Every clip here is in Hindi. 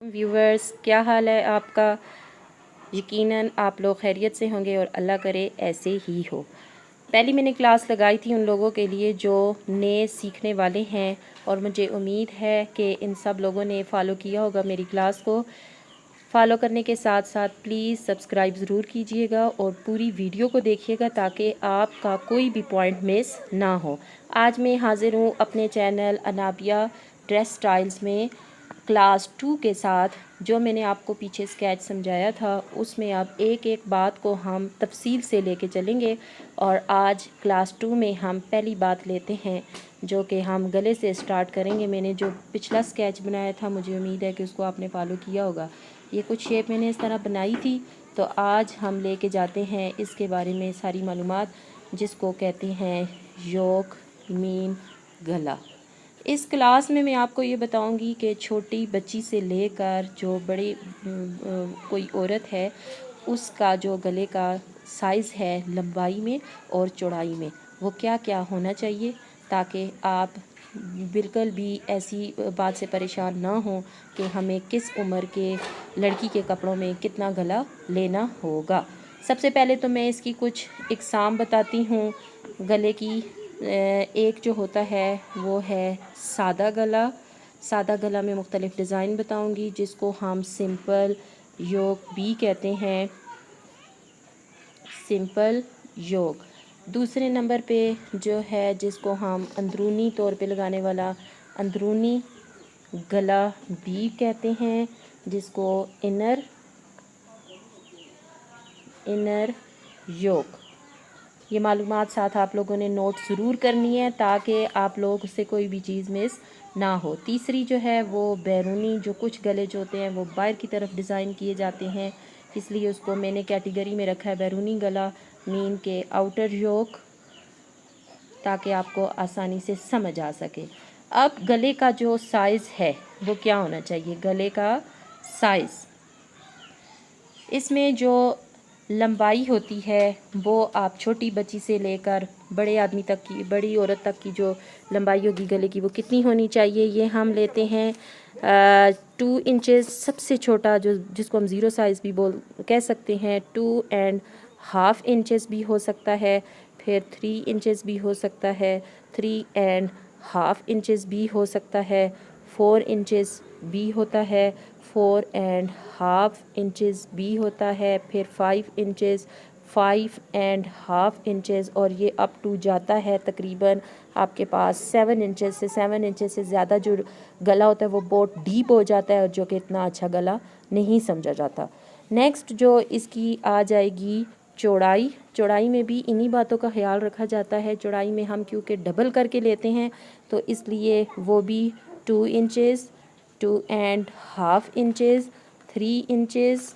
व्यूवर्स, क्या हाल है आपका। यकीनन आप लोग खैरियत से होंगे और अल्लाह करे ऐसे ही हो। पहली मैंने क्लास लगाई थी उन लोगों के लिए जो नए सीखने वाले हैं और मुझे उम्मीद है कि इन सब लोगों ने फ़ॉलो किया होगा मेरी क्लास को। फॉलो करने के साथ साथ प्लीज़ सब्सक्राइब ज़रूर कीजिएगा और पूरी वीडियो को देखिएगा ताकि आपका कोई भी पॉइंट मिस ना हो। आज मैं हाज़िर हूँ अपने चैनल अनाबिया ड्रेस स्टाइल्स में क्लास 2 के साथ। जो मैंने आपको पीछे स्केच समझाया था उसमें अब एक एक बात को हम तफसील से लेके चलेंगे और आज क्लास 2 में हम पहली बात लेते हैं जो कि हम गले से स्टार्ट करेंगे। मैंने जो पिछला स्केच बनाया था मुझे उम्मीद है कि उसको आपने फॉलो किया होगा। ये कुछ शेप मैंने इस तरह बनाई थी, तो आज हम लेके जाते हैं इसके बारे में सारी मालूमात, जिसको कहते हैं योक, मीम, गला। इस क्लास में मैं आपको ये बताऊंगी कि छोटी बच्ची से लेकर जो बड़ी कोई औरत है उसका जो गले का साइज़ है लंबाई में और चौड़ाई में वो क्या क्या होना चाहिए, ताकि आप बिल्कुल भी ऐसी बात से परेशान ना हो कि हमें किस उम्र के लड़की के कपड़ों में कितना गला लेना होगा। सबसे पहले तो मैं इसकी कुछ इकसाम बताती हूँ गले की। एक जो होता है वो है सादा गला। सादा गला में मुख्तलिफ़ डिज़ाइन बताऊंगी जिसको हम सिंपल योक भी कहते हैं, सिंपल योक। दूसरे नंबर पे जो है जिसको हम अंदरूनी तौर पे लगाने वाला अंदरूनी गला भी कहते हैं, जिसको इनर योक। ये मालूमात साथ आप लोगों ने नोट ज़रूर करनी है ताकि आप लोग से कोई भी चीज़ मिस ना हो। तीसरी जो है वो बैरूनी, जो कुछ गले जो होते हैं वो बाहर की तरफ डिज़ाइन किए जाते हैं, इसलिए उसको मैंने कैटेगरी में रखा है बैरूनी गला, मीन के आउटर योक, ताकि आपको आसानी से समझ आ सके। अब गले का जो साइज़ है वो क्या होना चाहिए। गले का साइज़, इसमें जो लंबाई होती है वो आप छोटी बच्ची से लेकर बड़े आदमी तक की, बड़ी औरत तक की जो लंबाई होगी गले की वो कितनी होनी चाहिए। ये हम लेते हैं 2 इंचेस। सबसे छोटा जो जिसको हम ज़ीरो साइज़ भी कह सकते हैं, 2.5 इंचेस भी हो सकता है, फिर 3 इंचेस भी हो सकता है, 3.5 इंचेस भी हो सकता है, 4 इंचेस भी होता है, 4.5 इंचेस भी होता है, फिर 5 इंचेस, 5.5 इंचेस, और ये अप टू जाता है तकरीबन आपके पास 7 इंचेस से। 7 इंचेस से ज़्यादा जो गला होता है वो बहुत डीप हो जाता है और जो कि इतना अच्छा गला नहीं समझा जाता। नेक्स्ट जो इसकी आ जाएगी चौड़ाई। चौड़ाई में भी इन्हीं बातों का ख्याल रखा जाता है। चौड़ाई में हम क्योंकि डबल करके लेते हैं तो इसलिए वो भी 2 इंचेस, 2.5 इंचेस, 3 इंचेस,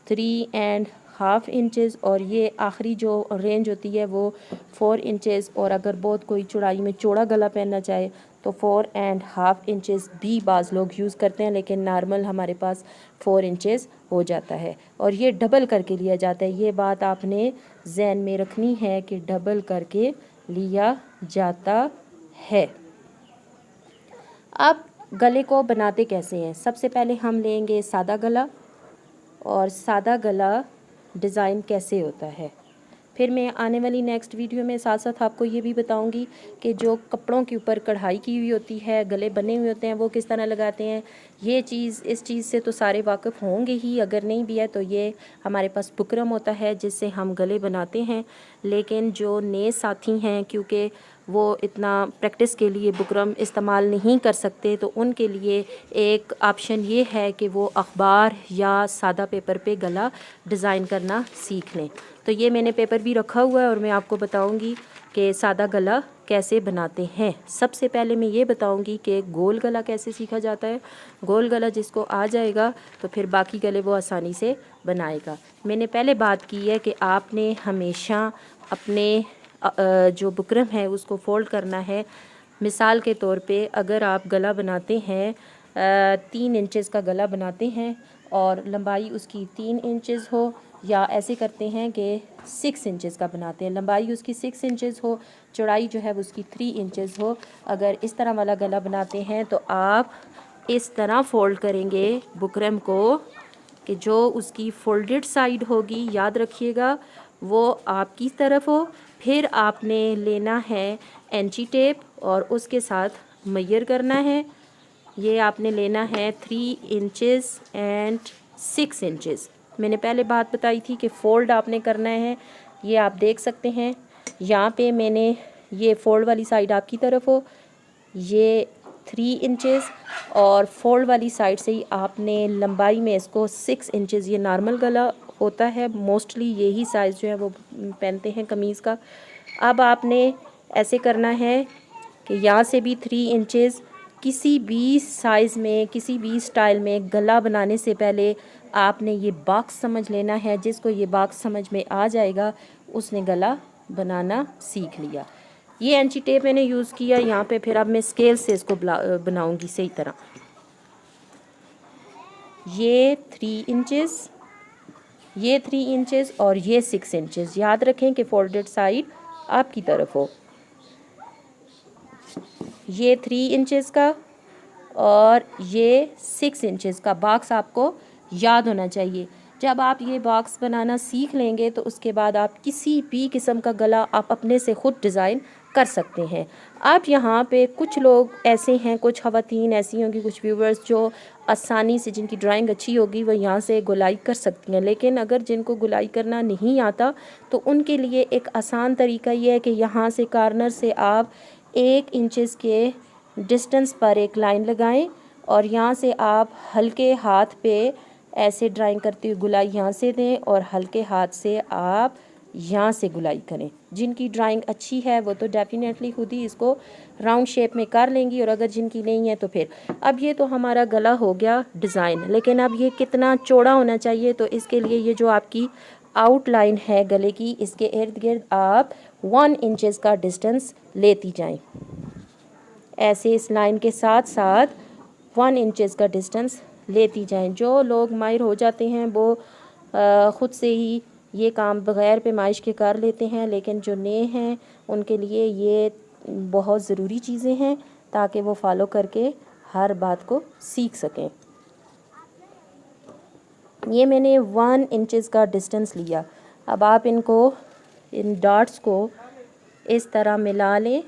3.5 इंचेस, और ये आखिरी जो रेंज होती है वो 4 इंचेस। और अगर बहुत कोई चौड़ाई में चौड़ा गला पहनना चाहे तो 4.5 इंचेस भी बाज़ लोग यूज़ करते हैं, लेकिन नॉर्मल हमारे पास 4 इंचेस हो जाता है और ये डबल करके लिया जाता है। ये बात आपने जहन में रखनी है कि डबल करके लिया जाता है। अब गले को बनाते कैसे हैं। सबसे पहले हम लेंगे सादा गला, और सादा गला डिज़ाइन कैसे होता है फिर मैं आने वाली नेक्स्ट वीडियो में साथ साथ आपको ये भी बताऊंगी कि जो कपड़ों के ऊपर कढ़ाई की हुई होती है, गले बने हुए होते हैं, वो किस तरह लगाते हैं। ये चीज़, इस चीज़ से तो सारे वाकिफ़ होंगे ही, अगर नहीं भी है तो ये हमारे पास बुकरम होता है जिससे हम गले बनाते हैं। लेकिन जो नए साथी हैं क्योंकि वो इतना प्रैक्टिस के लिए बुकरम इस्तेमाल नहीं कर सकते, तो उनके लिए एक ऑप्शन ये है कि वो अखबार या सादा पेपर पे गला डिज़ाइन करना सीख लें। तो ये मैंने पेपर भी रखा हुआ है और मैं आपको बताऊंगी कि सादा गला कैसे बनाते हैं। सबसे पहले मैं ये बताऊंगी कि गोल गला कैसे सीखा जाता है। गोल गला जिसको आ जाएगा तो फिर बाकी गले वो आसानी से बनाएगा। मैंने पहले बात की है कि आपने हमेशा अपने जो बुकरम है उसको फ़ोल्ड करना है। मिसाल के तौर पे अगर आप गला बनाते हैं 3 इंचेस का गला बनाते हैं और लंबाई उसकी 3 इंचेस हो, या ऐसे करते हैं कि 6 इंचेस का बनाते हैं, लंबाई उसकी 6 इंचेस हो, चौड़ाई जो है उसकी 3 इंचेस हो। अगर इस तरह वाला गला बनाते हैं तो आप इस तरह फोल्ड करेंगे बुकरम को कि जो उसकी फोल्डेड साइड होगी, याद रखिएगा, वो आपकी तरफ हो। फिर आपने लेना है एंची टेप और उसके साथ मेजर करना है। ये आपने लेना है 3 इंचेस एंड 6 इंचेस। मैंने पहले बात बताई थी कि फ़ोल्ड आपने करना है। ये आप देख सकते हैं यहाँ पे मैंने ये फ़ोल्ड वाली साइड आपकी तरफ हो, ये 3 इंचेस, और फोल्ड वाली साइड से ही आपने लंबाई में इसको 6 इंचेस, ये नॉर्मल गला होता है, मोस्टली यही साइज़ जो है वो पहनते हैं कमीज़ का। अब आपने ऐसे करना है कि यहाँ से भी 3 इंचेस, किसी भी साइज़ में किसी भी स्टाइल में गला बनाने से पहले आपने ये बॉक्स समझ लेना है। जिसको ये बॉक्स समझ में आ जाएगा उसने गला बनाना सीख लिया। ये एंची टेप मैंने यूज़ किया यहाँ पे। फिर अब मैं स्केल से इसको बनाऊंगी सही तरह। ये 3 इंचेस, ये 3 इंचेस और ये 6 इंचेस। याद रखें कि फोल्डेड साइड आपकी तरफ हो। ये 3 इंचेस का और ये 6 इंचेस का बॉक्स आपको याद होना चाहिए। जब आप ये बॉक्स बनाना सीख लेंगे तो उसके बाद आप किसी भी किस्म का गला आप अपने से ख़ुद डिज़ाइन कर सकते हैं। अब यहाँ पे कुछ लोग ऐसे हैं, कुछ ख़वातीन ऐसी होंगी, कुछ व्यूवर्स जो आसानी से, जिनकी ड्राइंग अच्छी होगी, वो यहाँ से गुलाई कर सकती हैं। लेकिन अगर जिनको गुलाई करना नहीं आता तो उनके लिए एक आसान तरीका ये है कि यहाँ से कॉर्नर से आप 1 इंचेस के डिस्टेंस पर एक लाइन लगाएं और यहाँ से आप हल्के हाथ पे ऐसे ड्राइंग करते हुए गुलाई यहाँ से दें और हल्के हाथ से आप यहाँ से गुलाई करें। जिनकी ड्राइंग अच्छी है वो तो डेफिनेटली खुद ही इसको राउंड शेप में कर लेंगी, और अगर जिनकी नहीं है तो फिर। अब ये तो हमारा गला हो गया डिज़ाइन, लेकिन अब ये कितना चौड़ा होना चाहिए, तो इसके लिए ये जो आपकी आउटलाइन है गले की, इसके इर्द गिर्द आप 1 इंचेस का डिस्टेंस लेती जाएं। ऐसे इस लाइन के साथ साथ 1 इंचेस का डिस्टेंस लेती जाएं। जो लोग माहिर हो जाते हैं वो ख़ुद से ही ये काम बग़ैर पैमाइश के कर लेते हैं, लेकिन जो नए हैं उनके लिए ये बहुत ज़रूरी चीज़ें हैं ताकि वो फॉलो करके हर बात को सीख सकें। ये मैंने 1 इंचेस का डिस्टेंस लिया। अब आप इनको, इन डॉट्स को इस तरह मिला लें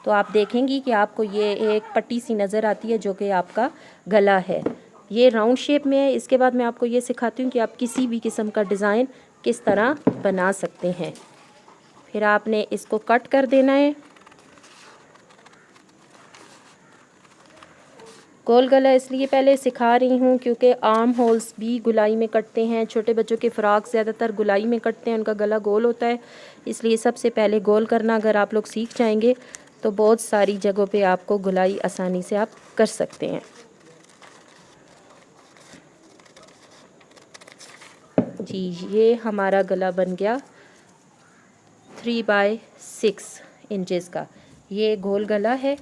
तो आप देखेंगी कि आपको ये एक पट्टी सी नज़र आती है जो कि आपका गला है। ये राउंड शेप में है। इसके बाद मैं आपको ये सिखाती हूँ कि आप किसी भी किस्म का डिज़ाइन किस तरह बना सकते हैं। फिर आपने इसको कट कर देना है। गोल गला इसलिए पहले सिखा रही हूँ क्योंकि आर्म होल्स भी गुलाई में कटते हैं। छोटे बच्चों के फ़्रॉक ज़्यादातर गुलाई में कटते हैं, उनका गला गोल होता है, इसलिए सबसे पहले गोल करना अगर आप लोग सीख जाएंगे तो बहुत सारी जगहों पे आपको गुलाई आसानी से आप कर सकते हैं। जी, ये हमारा गला बन गया 3 बाय 6 इंचेस का। ये गोल गला है।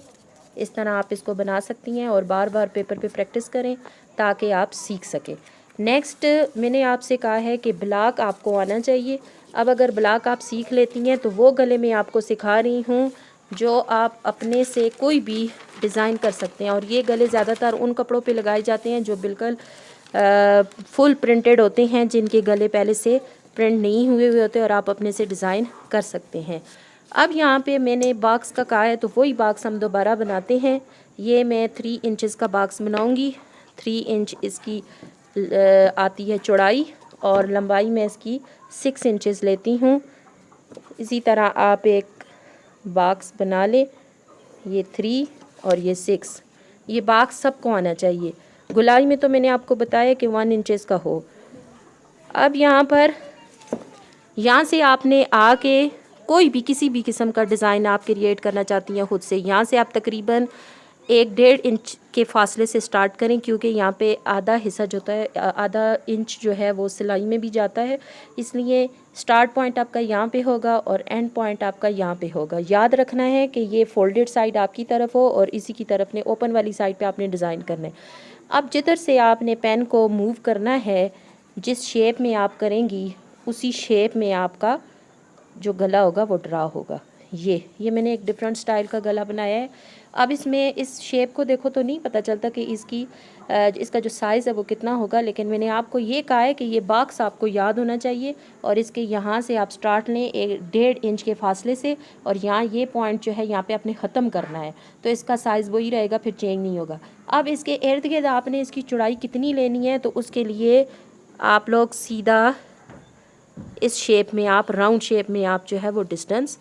इस तरह आप इसको बना सकती हैं और बार बार पेपर पे प्रैक्टिस करें ताकि आप सीख सकें। नेक्स्ट मैंने आपसे कहा है कि ब्लॉक आपको आना चाहिए। अब अगर ब्लॉक आप सीख लेती हैं तो वो गले में आपको सिखा रही हूँ जो आप अपने से कोई भी डिज़ाइन कर सकते हैं। और ये गले ज़्यादातर उन कपड़ों पे लगाए जाते हैं जो बिल्कुल फुल प्रिंटेड होते हैं, जिनके गले पहले से प्रिंट नहीं हुए हुए होते और आप अपने से डिज़ाइन कर सकते हैं। अब यहाँ पे मैंने बॉक्स का कहा है तो वही बॉक्स हम दोबारा बनाते हैं। ये मैं 3 इंचेस का बॉक्स बनाऊँगी। 3 इंच इसकी आती है चौड़ाई और लंबाई में इसकी 6 इंचेस लेती हूँ। इसी तरह आप एक बॉक्स बना ले। ये 3 और ये 6, ये बॉक्स सबको आना चाहिए। गुलाई में तो मैंने आपको बताया कि 1 इंचेस का हो। अब यहाँ से आपने आके कोई भी किसी भी किस्म का डिज़ाइन आप क्रिएट करना चाहती हैं खुद से, यहाँ से आप तकरीबन 1-1.5 इंच के फासले से स्टार्ट करें, क्योंकि यहाँ पे आधा हिस्सा जो होता है, आधा इंच जो है वो सिलाई में भी जाता है, इसलिए स्टार्ट पॉइंट आपका यहाँ पे होगा और एंड पॉइंट आपका यहाँ पे होगा। याद रखना है कि ये फोल्डेड साइड आपकी तरफ हो और इसी की तरफ ने ओपन वाली साइड पे आपने डिज़ाइन करना है। अब जिधर से आपने पेन को मूव करना है, जिस शेप में आप करेंगी उसी शेप में आपका जो गला होगा वो ड्रा होगा। ये मैंने एक डिफरेंट स्टाइल का गला बनाया है। अब इसमें इस शेप को देखो तो नहीं पता चलता कि इसका जो साइज़ है वो कितना होगा, लेकिन मैंने आपको ये कहा है कि ये बॉक्स आपको याद होना चाहिए और इसके यहाँ से आप स्टार्ट लें 1.5 इंच के फासले से, और यहाँ ये पॉइंट जो है यहाँ पे आपने ख़त्म करना है, तो इसका साइज़ वही रहेगा, फिर चेंज नहीं होगा। अब इसके इर्द गिर्द आपने इसकी चौड़ाई कितनी लेनी है, तो उसके लिए आप लोग सीधा इस शेप में, आप राउंड शेप में आप जो है वो डिस्टेंस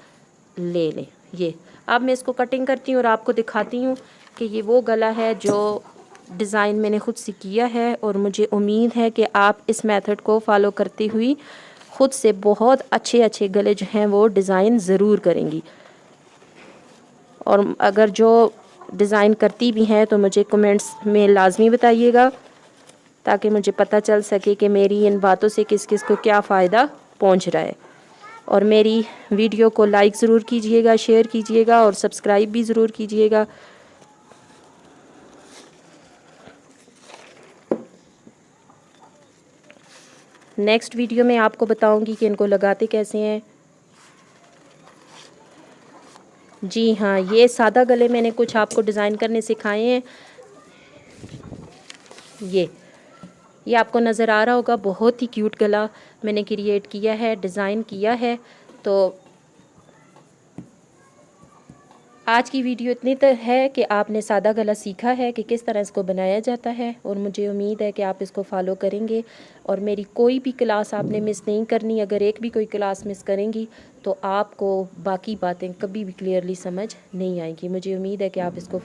ले लें। ये अब मैं इसको कटिंग करती हूँ और आपको दिखाती हूँ कि ये वो गला है जो डिज़ाइन मैंने ख़ुद से किया है, और मुझे उम्मीद है कि आप इस मेथड को फॉलो करती हुई ख़ुद से बहुत अच्छे अच्छे गले जो हैं वो डिज़ाइन ज़रूर करेंगी। और अगर जो डिज़ाइन करती भी हैं तो मुझे कमेंट्स में लाजमी बताइएगा, ताकि मुझे पता चल सके कि मेरी इन बातों से किस किस को क्या फ़ायदा पहुंच रहा है। और मेरी वीडियो को लाइक ज़रूर कीजिएगा, शेयर कीजिएगा और सब्सक्राइब भी ज़रूर कीजिएगा। नेक्स्ट वीडियो में आपको बताऊंगी कि इनको लगाते कैसे हैं। जी हाँ, ये सादा गले मैंने कुछ आपको डिज़ाइन करने सिखाए हैं। ये आपको नज़र आ रहा होगा, बहुत ही क्यूट गला मैंने क्रिएट किया है, डिज़ाइन किया है। तो आज की वीडियो इतनी तक है कि आपने सादा गला सीखा है कि किस तरह इसको बनाया जाता है, और मुझे उम्मीद है कि आप इसको फॉलो करेंगे और मेरी कोई भी क्लास आपने मिस नहीं करनी। अगर एक भी कोई क्लास मिस करेंगी तो आपको बाकी बातें कभी भी क्लियरली समझ नहीं आएंगी। मुझे उम्मीद है कि आप इसको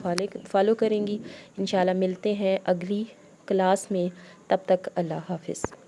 फॉलो करेंगी। इंशाल्लाह मिलते हैं अगली क्लास में, तब तक अल्लाह हाफ़िज़।